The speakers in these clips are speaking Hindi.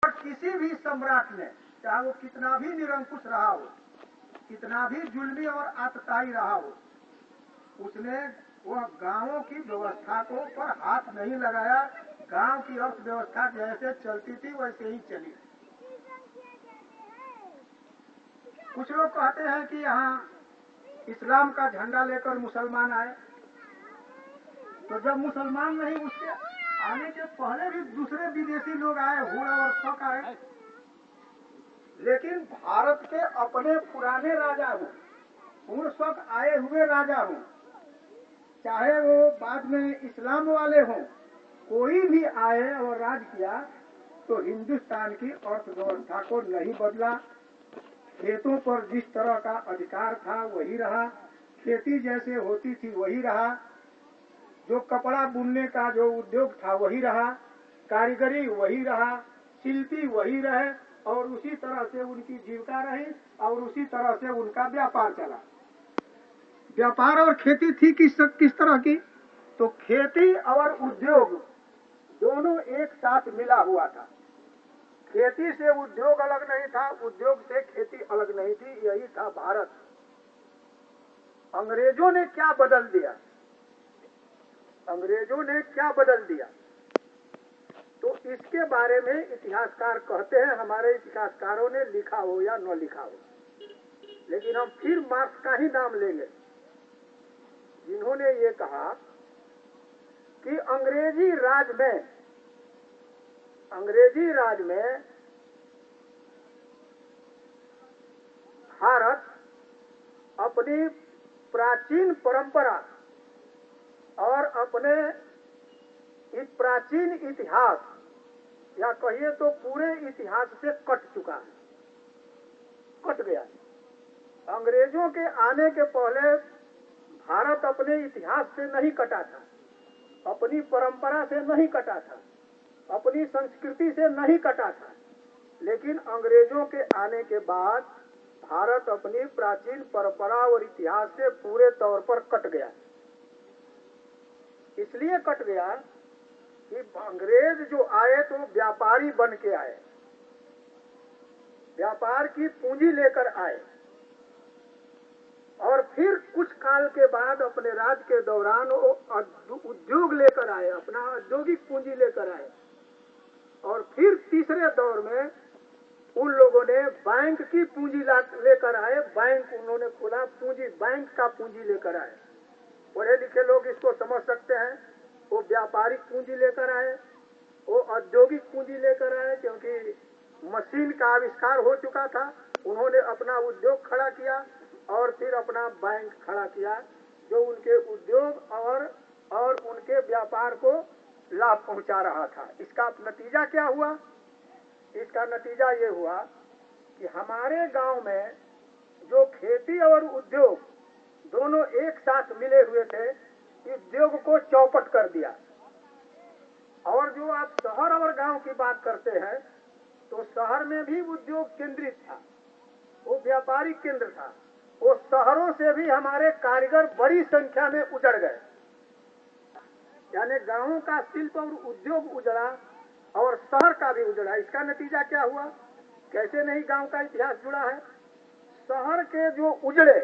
और किसी भी सम्राट ने, चाहे वो कितना भी निरंकुश रहा हो, कितना भी जुल्मी और आतताई रहा हो, उसने वह गांवों की व्यवस्था को पर हाथ नहीं लगाया। गांव की अर्थव्यवस्था जैसे चलती थी वैसे ही चली। कुछ लोग कहते हैं कि यहाँ इस्लाम का झंडा लेकर मुसलमान आए, तो जब मुसलमान नहीं, उसके आने के पहले भी दूसरे विदेशी लोग आए, हुड़ और शक आए, लेकिन भारत के अपने पुराने राजा हो, हुड़ शक आए हुए राजा हो, चाहे वो बाद में इस्लाम वाले हों, कोई भी आए और राज किया तो हिंदुस्तान की अर्थव्यवस्था को नहीं बदला। खेतों पर जिस तरह का अधिकार था वही रहा, खेती जैसे होती थी वही रहा, जो कपड़ा बुनने का जो उद्योग था वही रहा, कारीगरी वही रहा, शिल्पी वही रहे, और उसी तरह से उनकी जीविका रही और उसी तरह से उनका व्यापार चला। व्यापार और खेती थी किस तरह की? तो खेती और उद्योग दोनों एक साथ मिला हुआ था। खेती से उद्योग अलग नहीं था, उद्योग से खेती अलग नहीं थी। यही था भारत। अंग्रेजों ने क्या बदल दिया? अंग्रेजों ने क्या बदल दिया? तो इसके बारे में इतिहासकार कहते हैं, हमारे इतिहासकारों ने लिखा हो या न लिखा हो, लेकिन हम फिर मार्क्स का ही नाम लेंगे, जिन्होंने ये कहा कि अंग्रेजी राज में भारत अपनी प्राचीन परंपरा और अपने इस प्राचीन इतिहास, या कहिए तो पूरे इतिहास से कट चुका है, कट गया। अंग्रेजों के आने के पहले भारत अपने इतिहास से नहीं कटा था, अपनी परंपरा से नहीं कटा था, अपनी संस्कृति से नहीं कटा था, लेकिन अंग्रेजों के आने के बाद भारत अपनी प्राचीन परंपरा और इतिहास से पूरे तौर पर कट गया। इसलिए कट गया कि अंग्रेज जो आए तो व्यापारी बन के आए, व्यापार की पूंजी लेकर आए, और फिर कुछ काल के बाद अपने राज के दौरान वो उद्योग लेकर आए, अपना औद्योगिक पूंजी लेकर आए, और फिर तीसरे दौर में उन लोगों ने बैंक की पूंजी लेकर आए। बैंक उन्होंने खोला, पूंजी, बैंक का पूंजी लेकर आए। पढ़े लिखे लोग इसको समझ सकते हैं। वो व्यापारिक पूंजी लेकर आए, वो औद्योगिक पूंजी लेकर आए, क्योंकि मशीन का आविष्कार हो चुका था। उन्होंने अपना उद्योग खड़ा किया और फिर अपना बैंक खड़ा किया, जो उनके उद्योग और उनके व्यापार को लाभ पहुंचा रहा था। इसका नतीजा क्या हुआ? इसका नतीजा ये हुआ कि हमारे गांव में जो खेती और उद्योग दोनों एक साथ मिले हुए थे, उद्योग को चौपट कर दिया। और जो आप शहर और गांव की बात करते हैं, तो शहर में भी उद्योग केंद्रित था, वो व्यापारिक केंद्र था। वो शहरों से भी हमारे कारीगर बड़ी संख्या में उजड़ गए, यानी गांवों का शिल्प और उद्योग उजड़ा और शहर का भी उजड़ा। इसका नतीजा क्या हुआ? कैसे नहीं गांव का इतिहास जुड़ा है? शहर के जो उजड़े,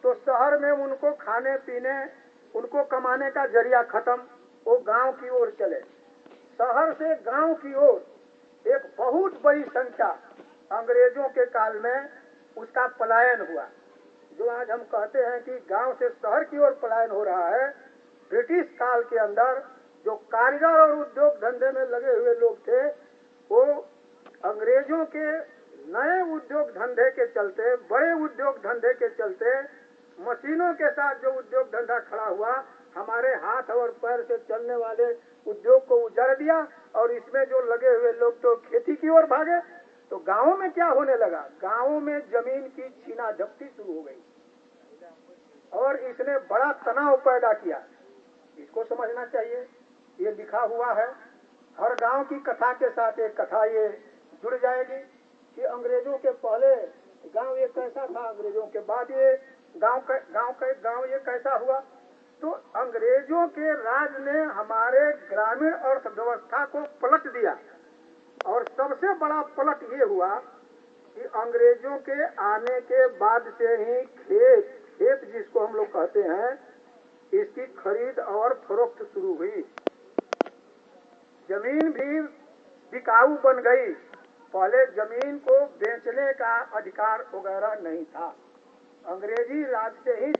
तो शहर में उनको खाने पीने, उनको कमाने का जरिया खत्म, वो गांव की ओर चले। शहर से गांव की ओर एक बहुत बड़ी संख्या अंग्रेजों के काल में उसका पलायन हुआ। जो आज हम कहते हैं कि गांव से शहर की ओर पलायन हो रहा है, ब्रिटिश काल के अंदर जो कारीगर और उद्योग धंधे में लगे हुए लोग थे, वो अंग्रेजों के नए उद्योग धंधे के चलते, बड़े उद्योग धंधे के चलते, मशीनों के साथ जो उद्योग धंधा खड़ा हुआ, हमारे हाथ और पैर से चलने वाले उद्योग को उजाड़ दिया, और इसमें जो लगे हुए लोग तो खेती की ओर भागे। तो गांवों में क्या होने लगा? गांवों में जमीन की छीना झपटी शुरू हो गई, और इसने बड़ा तनाव पैदा किया। इसको समझना चाहिए। ये लिखा हुआ है, हर गांव की कथा के साथ एक कथा ये जुड़ जाएगी कि अंग्रेजों के पहले गांव ये कैसा था, अंग्रेजों के बाद ये गांव ये कैसा हुआ। तो अंग्रेजों के राज ने हमारे ग्रामीण अर्थव्यवस्था को पलट दिया। और सबसे बड़ा पलट ये हुआ कि अंग्रेजों के आने के बाद से ही खेत जिसको हम लोग कहते हैं, इसकी खरीद और फरोख्त शुरू हुई। जमीन भी बिकाऊ बन गई। पहले जमीन को बेचने का अधिकार वगैरह नहीं था। अंग्रेजी राज से ही